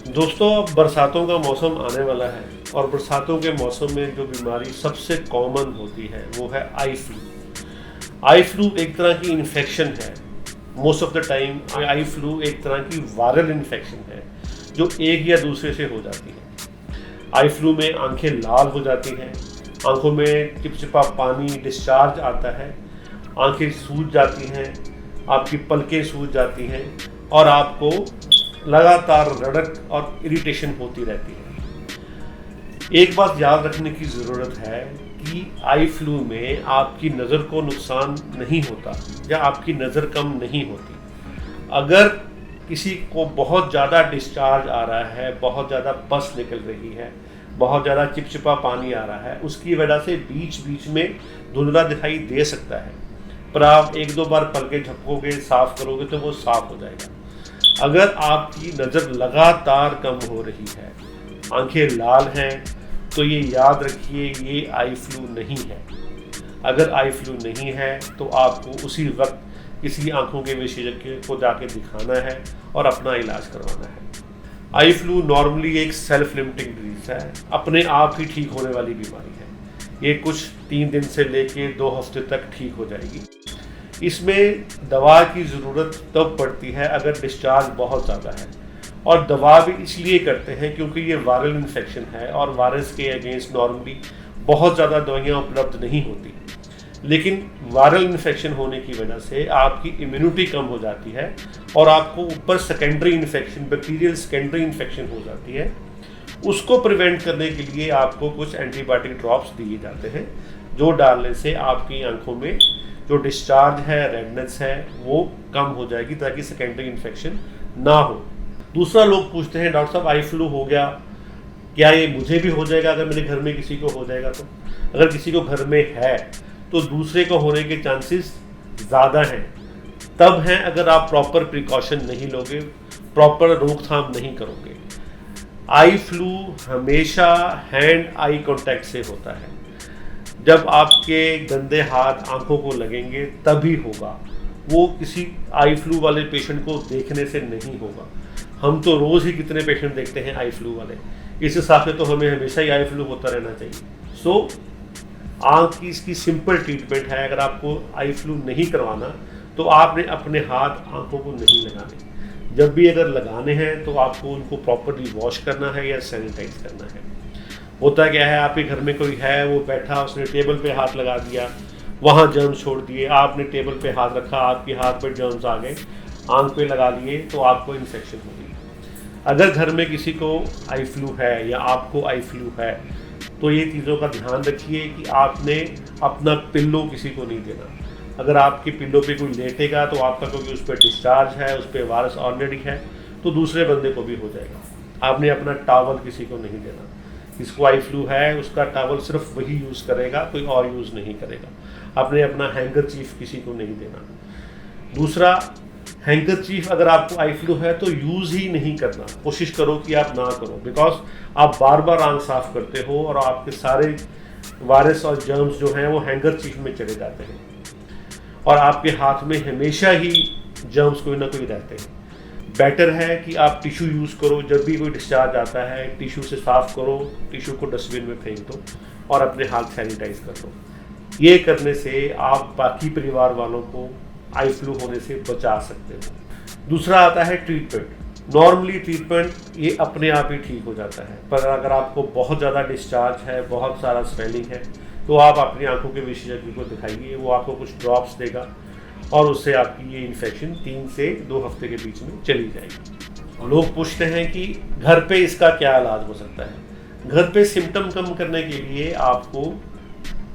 दोस्तों, अब बरसातों का मौसम आने वाला है और बरसातों के मौसम में जो बीमारी सबसे कॉमन होती है वो है आई फ्लू। आई फ्लू एक तरह की इन्फेक्शन है। Most of the time eye flu एक तरह की वायरल इन्फेक्शन है जो एक या दूसरे से हो जाती है। आई फ्लू में आंखें लाल हो जाती हैं, आंखों में चिपचिपा पानी डिस्चार्ज आता है, आंखें सूज जाती हैं, आपकी पलकें सूज जाती हैं और आपको लगातार रड़क और इरिटेशन होती रहती है। एक बात याद रखने की ज़रूरत है कि आई फ्लू में आपकी नज़र को नुकसान नहीं होता या आपकी नज़र कम नहीं होती। अगर किसी को बहुत ज़्यादा डिस्चार्ज आ रहा है, बहुत ज़्यादा पस निकल रही है, बहुत ज़्यादा चिपचिपा पानी आ रहा है, उसकी वजह से बीच बीच में धुंधला दिखाई दे सकता है, पर आप एक दो बार पलके झपकोगे, साफ करोगे तो वो साफ हो जाएगा। अगर आपकी नज़र लगातार कम हो रही है, आंखें लाल हैं, तो ये याद रखिए ये आई फ्लू नहीं है। अगर आई फ्लू नहीं है तो आपको उसी वक्त किसी आंखों के विशेषज्ञ को जाके दिखाना है और अपना इलाज करवाना है। आई फ्लू नॉर्मली एक सेल्फ लिमिटिंग डिजीज है, अपने आप ही ठीक होने वाली बीमारी है। ये कुछ 3 दिन से लेके 2 हफ्ते तक ठीक हो जाएगी। इसमें दवा की ज़रूरत तब पड़ती है अगर डिस्चार्ज बहुत ज़्यादा है, और दवा भी इसलिए करते हैं क्योंकि ये वायरल इन्फेक्शन है और वायरस के अगेंस्ट नॉर्मली बहुत ज़्यादा दवाइयाँ उपलब्ध नहीं होती। लेकिन वायरल इन्फेक्शन होने की वजह से आपकी इम्यूनिटी कम हो जाती है और आपको ऊपर secondary infection, bacterial secondary infection हो जाती है। उसको प्रिवेंट करने के लिए आपको कुछ एंटीबायोटिक ड्रॉप्स दिए जाते हैं, जो डालने से आपकी आंखों में जो डिस्चार्ज है, रेडनेस है, वो कम हो जाएगी ताकि सेकेंडरी इन्फेक्शन ना हो। दूसरा, लोग पूछते हैं डॉक्टर साहब आई फ्लू हो गया, क्या ये मुझे भी हो जाएगा अगर मेरे घर में किसी को हो जाएगा तो? अगर किसी को घर में है तो दूसरे को होने के चांसेस ज़्यादा हैं। तब हैं अगर आप प्रॉपर प्रिकॉशन नहीं लोगे, प्रॉपर रोकथाम नहीं करोगे। आई फ्लू हमेशा हैंड आई कांटेक्ट से होता है। जब आपके गंदे हाथ आंखों को लगेंगे तभी होगा, वो किसी आई फ्लू वाले पेशेंट को देखने से नहीं होगा। हम तो रोज़ ही कितने पेशेंट देखते हैं आई फ्लू वाले, इस हिसाब से तो हमें हमेशा ही आई फ्लू होता रहना चाहिए। सो आँख की इसकी सिंपल ट्रीटमेंट है। अगर आपको आई फ्लू नहीं करवाना तो आपने अपने हाथ आंखों को नहीं लगाने। जब भी अगर लगाने हैं तो आपको उनको प्रॉपरली वॉश करना है या सैनिटाइज करना है। होता क्या है, आपके घर में कोई है, वो बैठा, उसने टेबल पे हाथ लगा दिया, वहाँ जर्म्स छोड़ दिए, आपने टेबल पे हाथ रखा, आपके हाथ पर जर्म्स आ गए, आंख पे लगा लिए तो आपको इन्फेक्शन हो गई। अगर घर में किसी को आई फ्लू है या आपको आई फ्लू है तो ये चीज़ों का ध्यान रखिए कि आपने अपना पिल्लो किसी को नहीं देना। अगर आपके पिल्लो पे कोई लेटेगा तो आपका, क्योंकि उस पर डिस्चार्ज है, उस पर वायरस ऑलरेडी है, तो दूसरे बंदे को भी हो जाएगा। आपने अपना टॉवल किसी को नहीं देना। जिसको आई फ्लू है उसका टॉवल सिर्फ वही यूज़ करेगा, कोई और यूज़ नहीं करेगा। आपने अपना हैंकर चीफ किसी को नहीं देना। दूसरा, हैंकर चीफ अगर आपको आई फ्लू है तो यूज़ ही नहीं करना, कोशिश करो कि आप ना करो, बिकॉज आप बार बार आंख साफ करते हो और आपके सारे वायरस और जर्म्स जो हैं वो हैंकर चीफ में चले जाते हैं और आपके हाथ में हमेशा ही जर्म्स कोई ना कोई रहते हैं। बेटर है कि आप टिश्यू यूज़ करो। जब भी कोई डिस्चार्ज आता है टिश्यू से साफ़ करो, टिश्यू को डस्टबिन में फेंक दो और अपने हाथ सैनिटाइज कर दो। ये करने से आप बाकी परिवार वालों को आई फ्लू होने से बचा सकते हो। दूसरा आता है ट्रीटमेंट। नॉर्मली ट्रीटमेंट ये अपने आप ही ठीक हो जाता है, पर अगर आपको बहुत ज़्यादा डिस्चार्ज है, बहुत सारा स्वेलिंग है, तो आप अपनी आंखों के विशेषज्ञ को दिखाइए। वो आपको कुछ ड्रॉप्स देगा और उससे आपकी ये इन्फेक्शन 3 से 2 हफ्ते के बीच में चली जाएगी। लोग पूछते हैं कि घर पे इसका क्या इलाज हो सकता है। घर पे सिम्टम कम करने के लिए आपको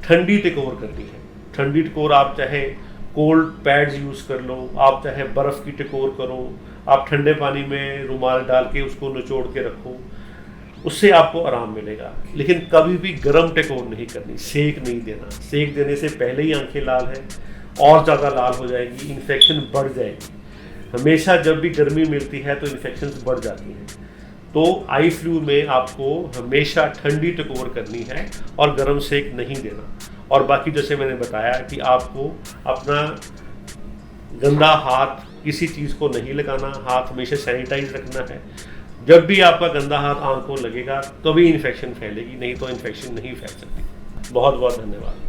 ठंडी टिकोर करनी है। ठंडी टिकोर आप चाहे कोल्ड पैड्स यूज़ कर लो, आप चाहे बर्फ़ की टिकोर करो, आप ठंडे पानी में रुमाल डाल के उसको निचोड़ के रखो, उससे आपको आराम मिलेगा। लेकिन कभी भी गर्म टिकोर नहीं करनी, सेक नहीं देना। सेक देने से पहले ही आंखें लाल हैं, और ज़्यादा लाल हो जाएगी, इन्फेक्शन बढ़ जाएगी। हमेशा जब भी गर्मी मिलती है तो इन्फेक्शंस बढ़ जाती हैं। तो आई फ्लू में आपको हमेशा ठंडी टिकोर करनी है और गर्म सेक नहीं देना। और बाकी जैसे मैंने बताया कि आपको अपना गंदा हाथ किसी चीज़ को नहीं लगाना, हाथ हमेशा सैनिटाइज रखना है। जब भी आपका गंदा हाथ आंख को लगेगा तो भी इन्फेक्शन फैलेगी, नहीं तो इन्फेक्शन नहीं फैल सकती। बहुत बहुत धन्यवाद।